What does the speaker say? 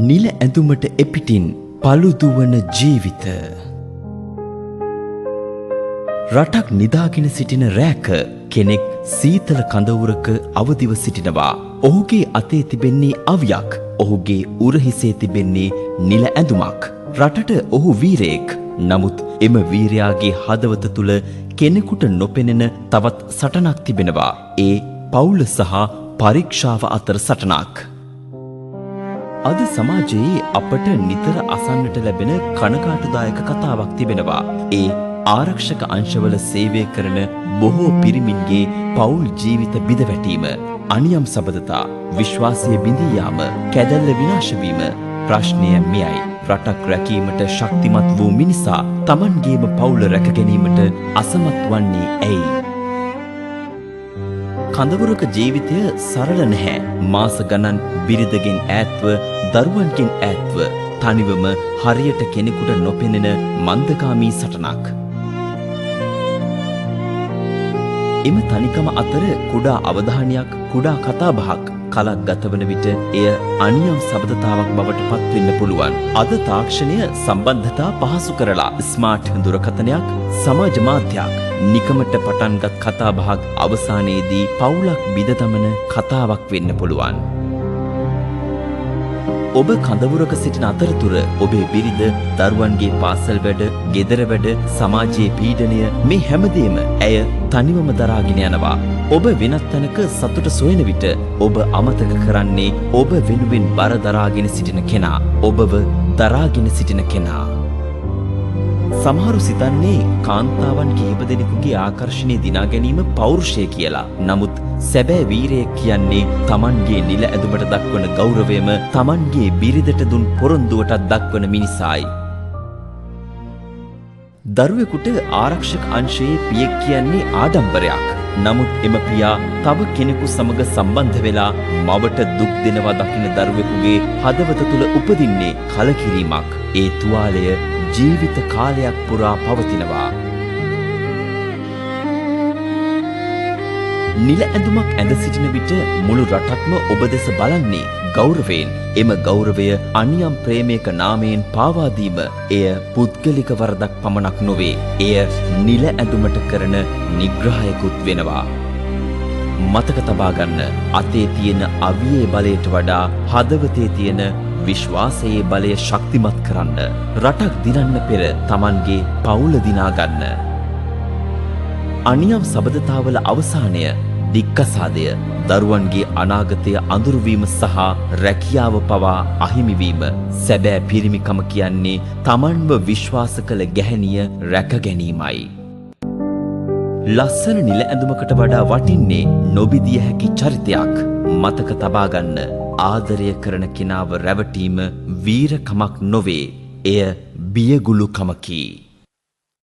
නිල ඇඳුමට එපිටින් පළුදුවන ජීවිත. රටක් නිදාගෙන සිටින රෑක කෙනෙක් සීතල කඳවුරක අවදිව සිටිනවා. ඔහුගේ අතේ තිබෙන්නේ අවියක්. ඔහුගේ උරහිසේ තිබෙන්නේ නිල ඇඳුමක්. රටට ඔහු වීරයෙක්. නමුත් එම වීරයාගේ හදවත තුළ කෙනෙකුට නොපෙනෙන තවත් සටනක් තිබෙනවා. ඒ පවුල සහ පරීක්ෂාව අතර සටනක්. අද සමාජයේ අපට නිතර අසන්නට ලැබෙන කනකාටුදායක කතාවක් තිබෙනවා. ඒ ආරක්ෂක අංශවල සේවය කරන බොහෝ පිරිමින්ගේ පවුල් ජීවිත බිඳවැටීම, අනියම් සබඳතා, විශ්වාසය බිඳී යාම, කැදැල්ල විනාශ වීම. ප්‍රශ්නය මෙයයි. රටක් රැකීමට ශක්තිමත් වූ මිනිසා Tamanගේම පවුල රැක ගැනීමට අසමත් වන්නේ ඇයි? කඳවුරක ජීවිතය සරල නැහැ. මාස ගණන් බිරිඳගෙන් ඈත්ව, දරුවන්ගෙන් ඈත්ව, තනිවම හරියට කෙනෙකුට නොපෙනෙන මන්දකාමී සටනක්. එම තනිකම අතර කුඩා අවධානයක්, කුඩා කතාබහක් කලක් ගතවන විට එය අනියම් සබඳතාවක් බවට පත්වෙන්න පුළුවන්. අද තාක්ෂණය සම්බන්ධතා පහසු කරලා ස්මාර්ට් දුරකථනයක්, සමාජ මාධ්‍යයක්, නිකමට පටන්ගත් කතාබහක් අවසානයේදී පවුලක් බිඳ දමන කතාවක් වෙන්න පුළුවන්. ඔබ කඳවුරක සිටින අතරතුර ඔබේ බිරිඳ, දරුවන්ගේ පාසල් වැඩ, ගෙදර වැඩ, සමාජයේ පීඩනය, මේ හැමදේම ඇය තනිවම දරාගෙන යනවා. ඔබ වෙනත් තැනක සතුට සොයන විට ඔබ අමතක කරන්නේ ඔබ වෙනුවෙන් බර දරාගෙන සිටින කෙනා, ඔබව දරාගෙන සිටින කෙනා. සමහරු සිතන්නේ කාන්තාවන් කිහිප දෙනෙකුගේ ආකර්ෂණය දිනා ගැනීම පෞරුෂය කියලා. නමුත් සැබෑ වීරයෙක් කියන්නේ Tamanගේ නිල ඇඳුමට දක්වන ගෞරවයම Tamanගේ බිරිඳට දුන් පොරොන්දුවටත් දක්වන මිනිසායි. දරුවෙකුට ආරක්ෂක අංශයේ පියෙක් කියන්නේ ආඩම්බරයක්. නමුත් එම පියා තව කෙනෙකු සමග සම්බන්ධ වෙලා මවට දුක් දෙනවා දකින දරුවෙකුගේ හදවත තුළ උපදින්නේ කලකිරීමක්. ඒ තුවාලය ජීවිත කාලයක් පුරා පවතිනවා. නිල ඇඳුමක් ඇඳ සිටින විට මුළු රටක්ම ඔබ දෙස බලන්නේ ගෞරවයෙන්. එම ගෞරවය අනියම් ප්‍රේමයක නාමයෙන් පාවා දීම, එය පුද්ගලික වරදක් පමණක් නොවේ. එය නිල ඇඳුමට කරන නිග්‍රහයකුත් වෙනවා. මතක තබා ගන්න, අතේ තියෙන අවියේ බලයට වඩා හදවතේ තියෙන විශ්වාසයේ බලය ශක්තිමත් කරන්න. රටක් දිනන්න පෙර Tamanගේ පවුල දිනා ගන්න. අනියම් සබඳතාවල අවසානය දික්කසාදය, දරුවන්ගේ අනාගතය අඳුරුවීම සහ රැකියාව පවා අහිමිවීම. සැබෑ පිරිමිකම කියන්නේ Tamanව විශ්වාස කළ ගැහැණිය රැක ගැනීමයි. ලස්සන නිල ඇඳුමකට වඩා වටින්නේ නොබිදිය හැකි චරිතයක්. මතක තබා ගන්න, ආදරය කරන කෙනාව රැවටීම වීරකමක් නොවේ. එය බියගුළුකමකි.